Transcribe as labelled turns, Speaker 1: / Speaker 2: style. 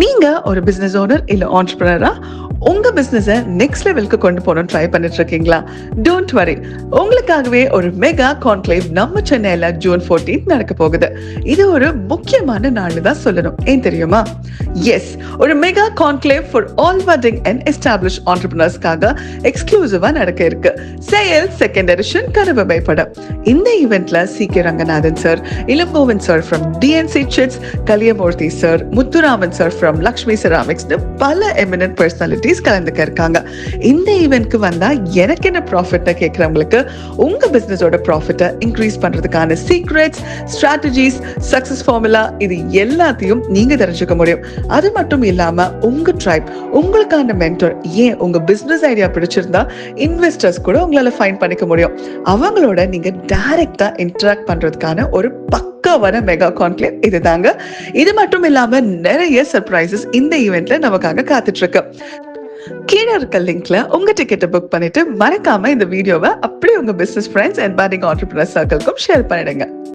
Speaker 1: நீங்க ஒரு business owner இல்ல ஆண்டர்பிரினரா உங்க பிசினஸ நெக்ஸ்ட் லெவலுக்கு கொண்டு போகணும் ட்ரை பண்ணிட்டு இருக்கீங்களா? டோன்ட் வரி, உங்களுக்காகவே ஒரு மெகா கான்க்ளேவ் நம்ம சென்னையில ஜூன் 14 நடக்க போகுது. இது ஒரு முக்கியமான நாள் தான் சொல்லணும். ஏன் தெரியுமா? எஸ், ஒரு mega conclave for all budding and established entrepreneursக்காக எக்ஸ்க்ளூசிவா நடக்க இருக்கு. செயல் செகண்ட் எடிஷன் கனவு படம். இந்த ஈவென்ட்ல C K. Ranganathan sir, Ilangovan sir from TNC chits, Kaliyamoorthy sir, Muthuraman sir from Lakshmi ceramics, பல எமினன்ட் பர்சனாலிட்டிஸ் கலந்துக்க இருக்காங்க. இந்த ஈவென்ட்க்கு வந்தா எனக்கு என்ன ப்ராஃபிட் கேட்கறவங்களுக்கு உங்க பிசினஸோட ப்ராஃபிட்டை இன்க்ரீஸ் பண்றதுக்கான சீக்ரெட்ஸ், ஸ்ட்ராட்டஜிஸ், சக்சஸ் ஃபார்முலா இது எல்லாத்தையும் நீங்க தெரிஞ்சுக்க முடியும். அது மட்டும் இல்லாம உங்க ட்ரைப், உங்களுக்கான மென்டர், ஏன் உங்க பிசினஸ் ஐடியா பிடிச்சிருந்தா இன்வெஸ்டர்ஸ் கூட உங்களால ஃபைண்ட் பண்ணிக்க முடியும். அவங்களோட நீங்க டைரக்டா இன்டராக்ட் பண்றதுக்கான ஒரு பக்காவான மெகா கான்க்ளேவ் இதுதாங்க. இது மட்டும் இல்லாம நிறைய சர்ப்ரைசஸ் இந்த ஈவென்ட்ல நமக்காக காத்துட்டு இருக்கு. கீழே இருக்க லிங்க்ல உங்க டிக்கெட்டை புக் பண்ணிட்டு மறக்காம இந்த வீடியோவை அப்படியே உங்க business friends and budding entrepreneur சர்க்கிள்க்கும் ஷேர் பண்ணிடுங்க.